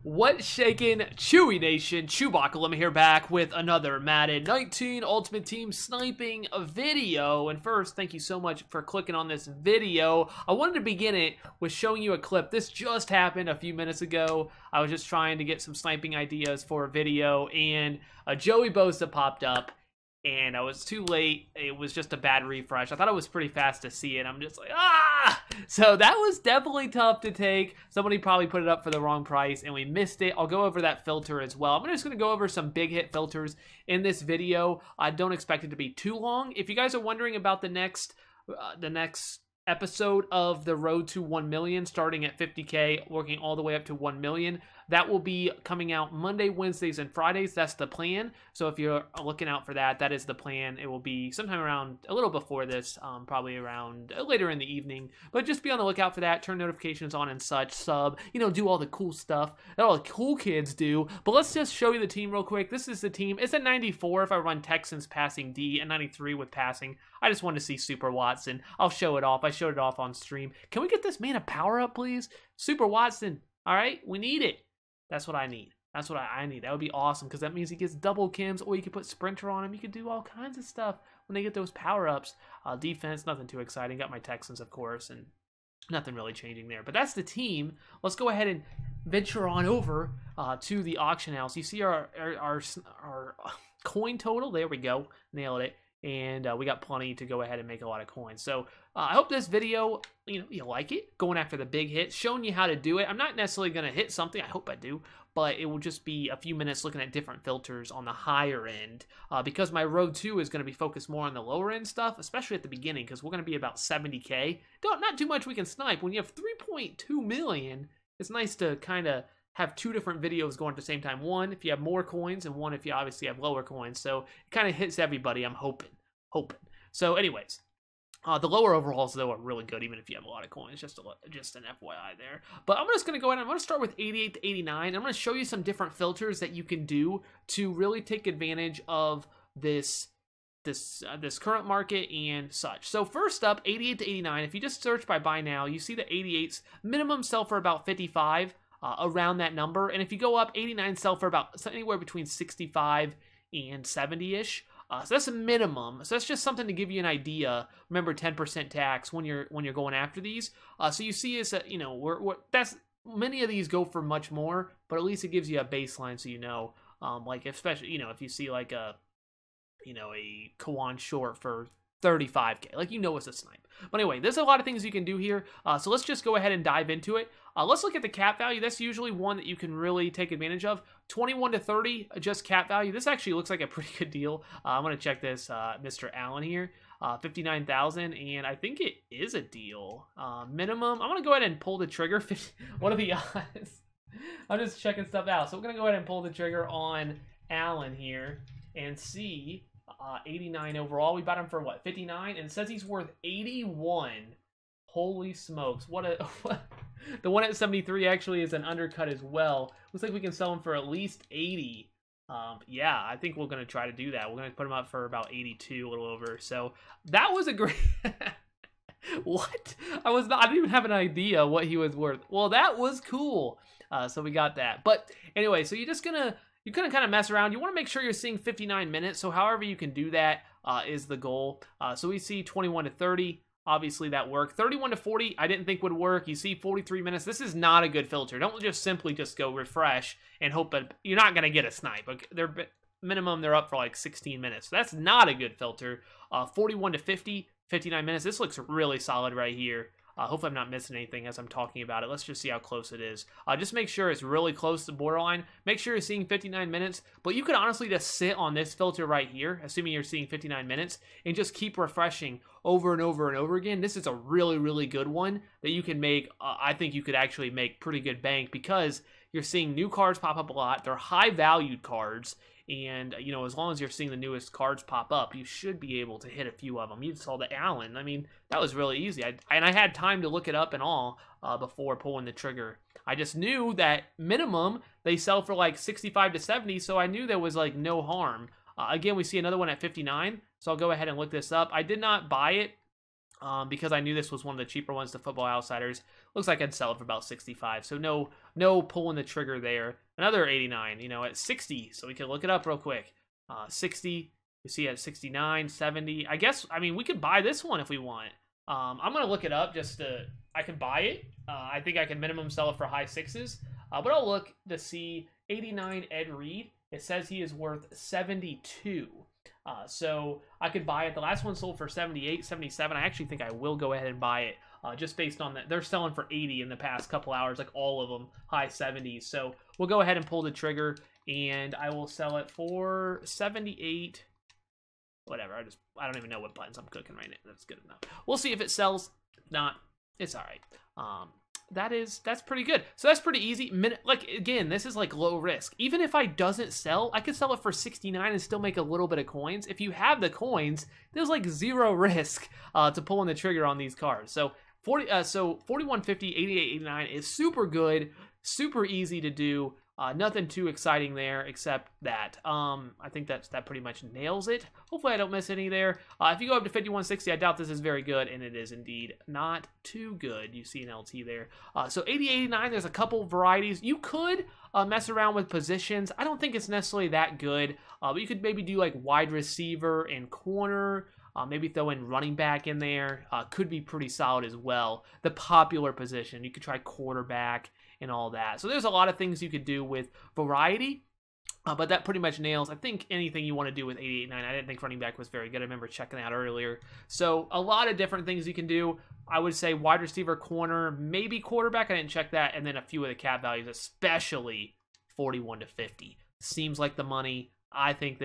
What's shaking, Chewy Nation? ChewbaccaLemma here, back with another Madden 19 Ultimate Team sniping video. And first, thank you so much for clicking on this video. I wanted to begin it with showing you a clip. This just happened a few minutes ago. I was just trying to get some sniping ideas for a video, and Joey Bosa popped up. And I was too late. It was just a bad refresh. I thought it was pretty fast to see it. I'm just like, ah! So that was definitely tough to take. Somebody probably put it up for the wrong price, and we missed it. I'll go over that filter as well. I'm just going to go over some big hit filters in this video. I don't expect it to be too long. If you guys are wondering about the next episode of the road to 1 million, starting at 50K, working all the way up to 1 million. That will be coming out Monday, Wednesdays, and Fridays. That's the plan. So if you're looking out for that, that is the plan. It will be sometime around a little before this, probably around later in the evening. But just be on the lookout for that. Turn notifications on and such. Sub, do all the cool stuff that all the cool kids do. But let's just show you the team real quick. This is the team. It's a 94 if I run Texans passing D, and 93 with passing. I just wanted to see Super Watson. I'll show it off. I showed it off on stream. Can we get this man a power up, please? Super Watson. All right, we need it. That's what I need. That's what I need. That would be awesome, because that means he gets double kims, or you can put Sprinter on him. You can do all kinds of stuff when they get those power-ups. Defense, nothing too exciting. Got my Texans, of course, and nothing really changing there. But that's the team. Let's go ahead and venture on over to the auction house. You see our coin total. There we go. Nailed it. And we got plenty to go ahead and make a lot of coins. So I hope this video, you like it. Going after the big hits, showing you how to do it. I'm not necessarily going to hit something. I hope I do. But it will just be a few minutes looking at different filters on the higher end. Because my Road 2 is going to be focused more on the lower end stuff, especially at the beginning, because we're going to be about 70K. Not too much we can snipe. When you have 3.2 million, it's nice to kind of have two different videos going at the same time. One if you have more coins, and one if you obviously have lower coins. So it kind of hits everybody, I'm hoping. So anyways, the lower overhauls though are really good, even if you have a lot of coins. Just an FYI there. But I'm just going to go ahead. I'm going to start with 88 to 89. I'm going to show you some different filters that you can do to really take advantage of this current market and such. So first up, 88 to 89. If you just search by buy now, you see the 88s minimum sell for about 55. Around that number. And if you go up, 89 sell for about anywhere between 65 and 70-ish. So that's a minimum. So that's just something to give you an idea. Remember, 10% tax when you're going after these. So you see is that that's many of these go for much more, but at least it gives you a baseline, so like especially if you see like a Kawan short for 35K, like it's a snipe. But anyway, there's a lot of things you can do here. So let's just go ahead and dive into it. Let's look at the cap value. That's usually one that you can really take advantage of. 21 to 30, just cap value. This actually looks like a pretty good deal. I'm going to check this, Mr. Allen here. 59,000, and I think it is a deal. Minimum, I'm going to go ahead and pull the trigger. What are the odds? I'm just checking stuff out. So we're going to go ahead and pull the trigger on Allen here and see. 89 overall. We bought him for what, 59? And it says he's worth 81. Holy smokes. What the one at 73 actually is an undercut as well. Looks like we can sell him for at least 80. Yeah, I think we're going to try to do that. We're going to put him up for about 82, a little over. So that was a great... What? I didn't even have an idea what he was worth. Well, that was cool. So we got that. But anyway, so you're going to kind of mess around. You want to make sure you're seeing 59 minutes. So however you can do that is the goal. So we see 21 to 30. Obviously that worked. 31 to 40 I didn't think would work. You see 43 minutes. This is not a good filter. Don't just simply go refresh and hope that you're not going to get a snipe. Okay, they're up for like 16 minutes. So that's not a good filter. 41 to 50, 59 minutes. This looks really solid right here. Hopefully I'm not missing anything as I'm talking about it. Let's just see how close it is. Just make sure it's really close to borderline. Make sure you're seeing 59 minutes. But you could honestly just sit on this filter right here, assuming you're seeing 59 minutes, and just keep refreshing over and over and over again. This is a really, really good one that you can make. I think you could actually make pretty good bank, because you're seeing new cards pop up a lot. They're high-valued cards. And, as long as you're seeing the newest cards pop up, you should be able to hit a few of them. You saw the Allen. I mean, that was really easy. I had time to look it up and all before pulling the trigger. I just knew that minimum, they sell for like 65 to 70, so I knew there was like no harm. Again, we see another one at 59, so I'll go ahead and look this up. I did not buy it because I knew this was one of the cheaper ones, the Football Outsiders. Looks like I'd sell it for about 65. So no pulling the trigger there. Another 89, at 60. So we can look it up real quick. 60, you see at 69, 70. We could buy this one if we want. I'm going to look it up I can buy it. I think I can minimum sell it for high sixes. But I'll look to see 89 Ed Reed. It says he is worth 72. So I could buy it. The last one sold for 78, 77. I actually think I will go ahead and buy it just based on that. They're selling for 80 in the past couple hours, like all of them, high 70s. So we'll go ahead and pull the trigger, and I will sell it for 78. Whatever. I don't even know what buttons I'm cooking right now. That's good enough. We'll see if it sells. If not, it's all right. That's pretty good. So that's pretty easy. Like, again, this is like low risk. Even if I doesn't sell, I could sell it for 69 and still make a little bit of coins. If you have the coins, there's like zero risk to pulling the trigger on these cards. So 4150, 88, 89 is super good, super easy to do. Nothing too exciting there except that. I think that pretty much nails it. Hopefully I don't miss any there. If you go up to 5160, I doubt this is very good, and it is indeed not too good. You see an LT there. So 80, 89, there's a couple varieties. You could mess around with positions. I don't think it's necessarily that good, but you could maybe do like wide receiver and corner. Maybe throw in running back in there. Could be pretty solid as well. The popular position. You could try quarterback and all that. So there's a lot of things you could do with variety, but that pretty much nails, I think, anything you want to do with 88.9. I didn't think running back was very good. I remember checking that earlier. So a lot of different things you can do. I would say wide receiver, corner, maybe quarterback. I didn't check that. And then a few of the cap values, especially 41 to 50. Seems like the money. I think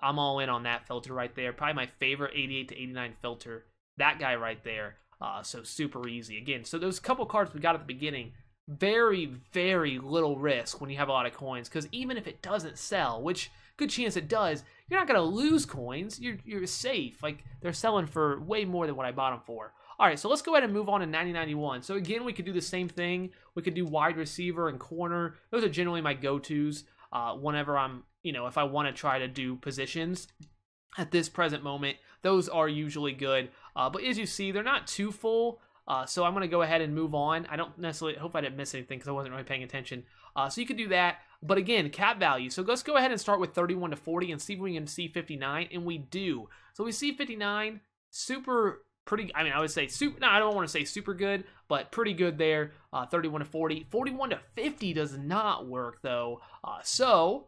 I'm all in on that filter right there. Probably my favorite 88 to 89 filter. That guy right there. So super easy. Again, so those couple cards we got at the beginning, very, very little risk when you have a lot of coins, because even if it doesn't sell, which good chance it does, you're not going to lose coins. You're safe. Like, they're selling for way more than what I bought them for. All right, so let's go ahead and move on to 9091. So again, we could do the same thing. We could do wide receiver and corner. Those are generally my go-tos whenever I'm, if I want to try to do positions. At this present moment, those are usually good. But as you see, they're not too full. So I'm going to go ahead and move on. I don't necessarily, hope I didn't miss anything because I wasn't really paying attention. So you could do that. But again, cap value. So let's go ahead and start with 31 to 40 and see if we can see 59. And we do. So we see 59, super pretty, I would say super, no, I don't want to say super good, but pretty good there. 31 to 40. 41 to 50 does not work though. So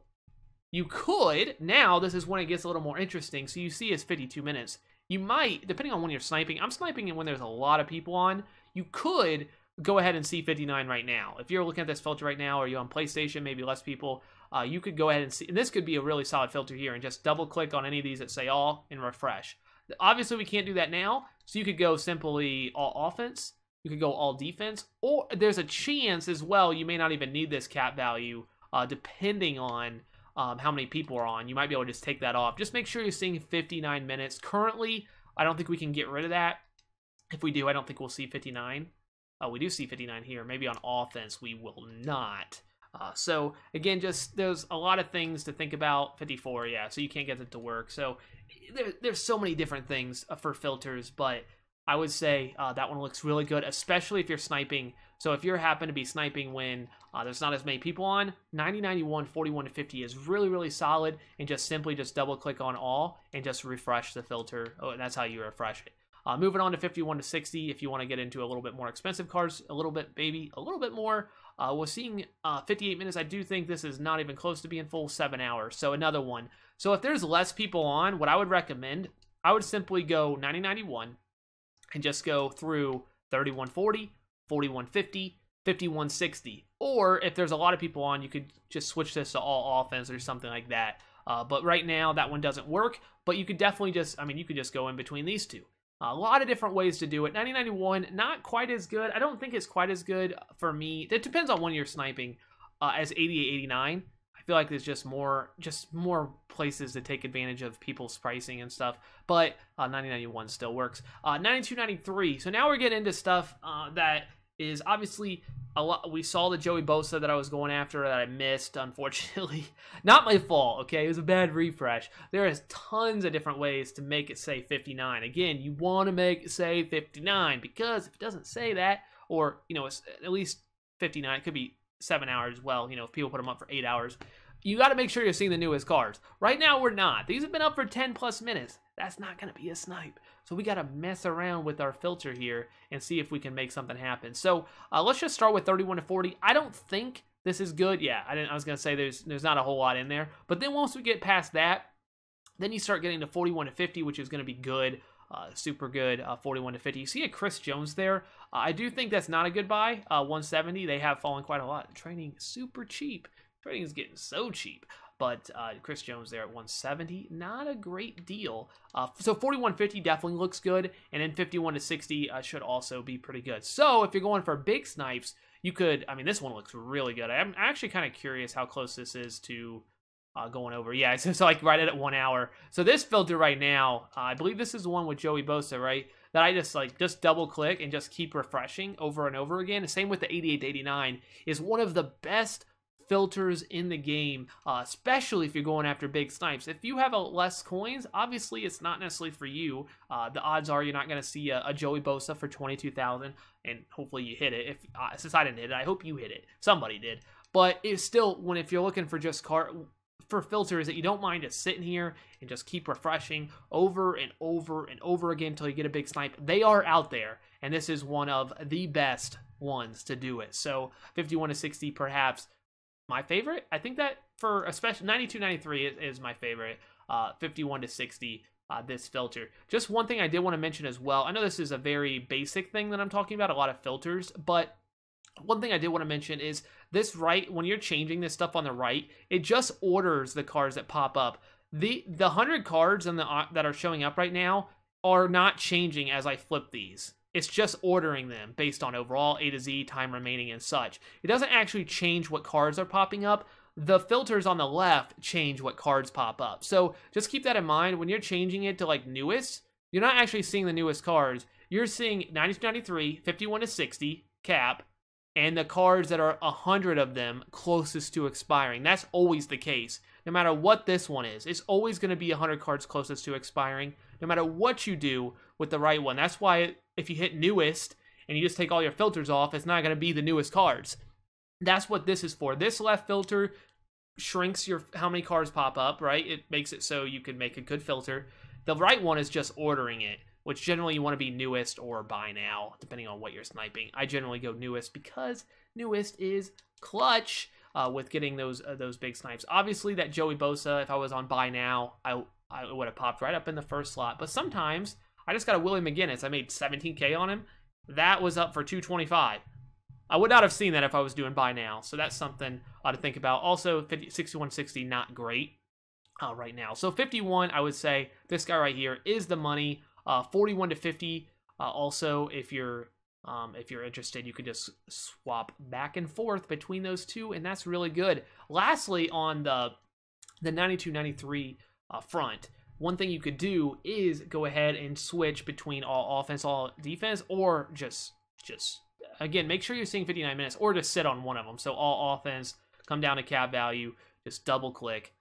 you could, now this is when it gets a little more interesting. So you see it's 52 minutes. You might, depending on when you're sniping, I'm sniping it when there's a lot of people on. You could go ahead and see 59 right now. If you're looking at this filter right now, or you're on PlayStation, maybe less people, you could go ahead and see, and this could be a really solid filter here, and just double click on any of these that say all and refresh. Obviously, we can't do that now, so you could go simply all offense, you could go all defense, or there's a chance as well you may not even need this cap value, depending on how many people are on. You might be able to just take that off. Just make sure you're seeing 59 minutes. Currently, I don't think we can get rid of that. If we do, I don't think we'll see 59. We do see 59 here. Maybe on offense, we will not. So, again, just there's a lot of things to think about. 54, yeah, so you can't get it to work. So, there's so many different things for filters, but I would say that one looks really good, especially if you're sniping. So if you happen to be sniping when there's not as many people on, 90, 91, 41 to 50 is really, really solid, and just simply double click on all and just refresh the filter. Oh, and that's how you refresh it. Moving on to 51 to 60, if you want to get into a little bit more expensive cards, a little bit more. We're seeing 58 minutes. I do think this is not even close to being full, 7 hours. So another one. So if there's less people on, what I would recommend, I would simply go 90, 91 and just go through 3140, 4150, 5160. Or if there's a lot of people on, you could just switch this to all offense or something like that. But right now, that one doesn't work. But you could definitely you could just go in between these two. A lot of different ways to do it. 9091, not quite as good. I don't think it's quite as good for me. It depends on when you're sniping as 8889. I feel like there's just more places to take advantage of people's pricing and stuff. But 9091 still works. 9293. So now we're getting into stuff that is obviously we saw the Joey Bosa that I was going after that I missed, unfortunately. Not my fault, okay? It was a bad refresh. There is tons of different ways to make it say 59. Again, you want to make it say 59 because if it doesn't say that, or, you know, it's at least 59, it could be 7 hours as well, you know, if people put them up for 8 hours. You got to make sure you're seeing the newest cars. Right now, we're not. These have been up for 10 plus minutes. That's not going to be a snipe. So we got to mess around with our filter here and see if we can make something happen. So let's just start with 31 to 40. I don't think this is good. Yeah, I was going to say there's not a whole lot in there. But then once we get past that, then you start getting to 41 to 50, which is going to be good. Super good, 41 to 50. You see a Chris Jones there. I do think that's not a good buy. 170, they have fallen quite a lot. Training super cheap. Trading is getting so cheap. But Chris Jones there at 170, not a great deal. So 41.50 definitely looks good, and then 51 to 60 should also be pretty good. So if you're going for big snipes, you could. I mean, this one looks really good. I'm actually kind of curious how close this is to going over. Yeah, it's like right at 1 hour. So this filter right now, I believe this is the one with Joey Bosa, right? That I just double click and just keep refreshing over and over again. The same with the 88 to 89 is one of the best filters in the game, especially if you're going after big snipes. If you have less coins, obviously it's not necessarily for you. The odds are you're not going to see a Joey Bosa for 22,000, and hopefully you hit it. If since I didn't hit it, I hope you hit it. Somebody did. But it's still, if you're looking for just for filters that you don't mind just sitting here and just keep refreshing over and over and over again until you get a big snipe, they are out there, and this is one of the best ones to do it. So 51 to 60 perhaps my favorite. I think that for especially 92, 93 is my favorite. 51 to 60, this filter. Just one thing I did want to mention as well. I know this is a very basic thing that I'm talking about, a lot of filters, but one thing I did want to mention is this right, when you're changing this stuff on the right, it just orders the cards that pop up. The 100 cards that are showing up right now are not changing as I flip these. It's just ordering them based on overall, A to Z, time remaining, and such. It doesn't actually change what cards are popping up. The filters on the left change what cards pop up. So just keep that in mind. When you're changing it to like newest, you're not actually seeing the newest cards. You're seeing 90 to 93, 51 to 60, cap, and the cards that are 100 of them closest to expiring. That's always the case. No matter what this one is, it's always going to be 100 cards closest to expiring, no matter what you do with the right one. That's why if you hit newest and you just take all your filters off, it's not going to be the newest cards. That's what this is for. This left filter shrinks how many cards pop up, right? It makes it so you can make a good filter. The right one is just ordering it, which generally you want to be newest or buy now, depending on what you're sniping. I generally go newest because newest is clutch with getting those big snipes. Obviously, that Joey Bosa, if I was on buy now, I would have popped right up in the first slot. But sometimes I just got a Willie McGinnis. I made 17K on him. That was up for 225. I would not have seen that if I was doing buy now. So that's something to think about. Also, 61.60, not great right now. So 51, I would say this guy right here is the money. 41 to 50. Also, if you're interested, you could just swap back and forth between those two, and that's really good. Lastly, on the 92-93 front, one thing you could do is go ahead and switch between all offense, all defense, or just again, make sure you're seeing 59 minutes, or just sit on one of them. So all offense, come down to cap value, just double click,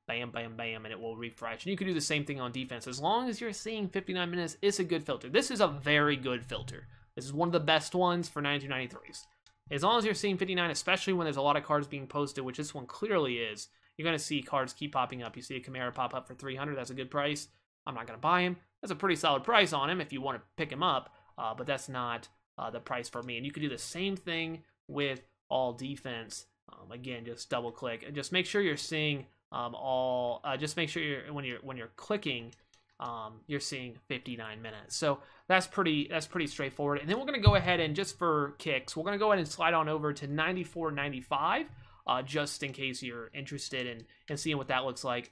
bam, bam, bam, and it will refresh. And you can do the same thing on defense. As long as you're seeing 59 minutes, it's a good filter. This is a very good filter. This is one of the best ones for 92-93s. As long as you're seeing 59, especially when there's a lot of cards being posted, which this one clearly is, you're going to see cards keep popping up. You see a Camaro pop up for 300. That's a good price. I'm not going to buy him. That's a pretty solid price on him if you want to pick him up, but that's not the price for me. And you could do the same thing with all defense. Again, just double click and just make sure you're seeing just make sure when you're clicking, you're seeing 59 minutes. So that's pretty straightforward. And then we're going to go ahead and just for kicks, we're going to go ahead and slide on over to 94.95, just in case you're interested in seeing what that looks like.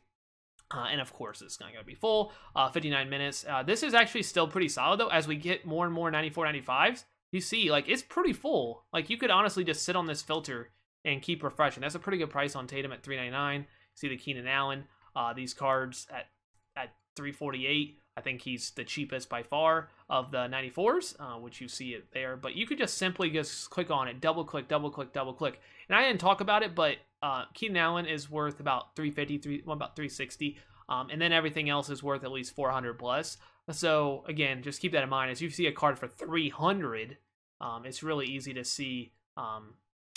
And of course, it's not going to be full. 59 minutes. This is actually still pretty solid though. As we get more and more 94.95s, you see like it's pretty full. Like you could honestly just sit on this filter and keep refreshing. That's a pretty good price on Tatum at $399. See the Keenan Allen, these cards at $348. I think he's the cheapest by far of the 94s, which you see it there. But you could just simply just click on it, double click, double click, double click. And I didn't talk about it, but Keenan Allen is worth about 350, about 360. And then everything else is worth at least 400 plus. So again, just keep that in mind. As you see a card for 300, it's really easy to see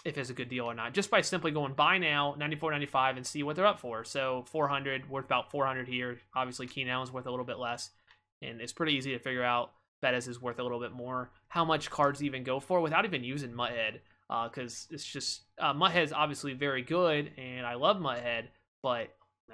if it's a good deal or not, just by simply going buy now, 94.95, and see what they're up for. So 400, worth about 400 here. Obviously, Keenan Allen's worth a little bit less, and it's pretty easy to figure out Bettis is worth a little bit more. How much cards even go for without even using Mutthead, because it's just Mutthead's obviously very good, and I love Mutthead, but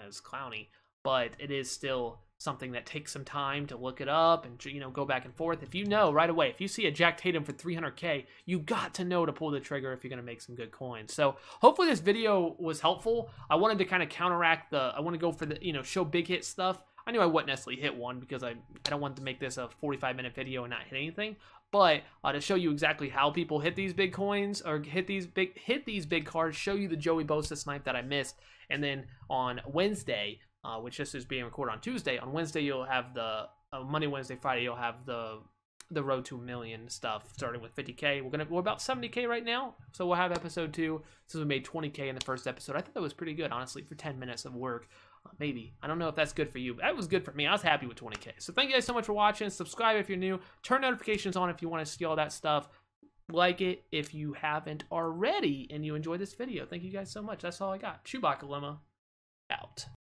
it's clowny. But it is still something that takes some time to look it up and, you know, go back and forth. If you know right away, if you see a Jack Tatum for 300K, you got to know to pull the trigger if you're going to make some good coins. So hopefully this video was helpful. I wanted to kind of counteract I want to go for the, you know, show big hit stuff. I knew I wouldn't necessarily hit one because I don't want to make this a 45-minute video and not hit anything. But to show you exactly how people hit these big coins or hit these big cards, show you the Joey Bosa snipe that I missed. And then on Wednesday, which this is being recorded on Tuesday. On Wednesday, you'll have the Monday, Wednesday, Friday. You'll have the road to $1 million stuff, starting with 50K. We're about 70K right now, so we'll have episode 2. Since we made 20K in the first episode, I thought that was pretty good, honestly, for 10 minutes of work. Maybe I don't know if that's good for you, but that was good for me. I was happy with 20K. So thank you guys so much for watching. Subscribe if you're new. Turn notifications on if you want to see all that stuff. Like it if you haven't already, and you enjoyed this video. Thank you guys so much. That's all I got. ChewbaccaLemma out.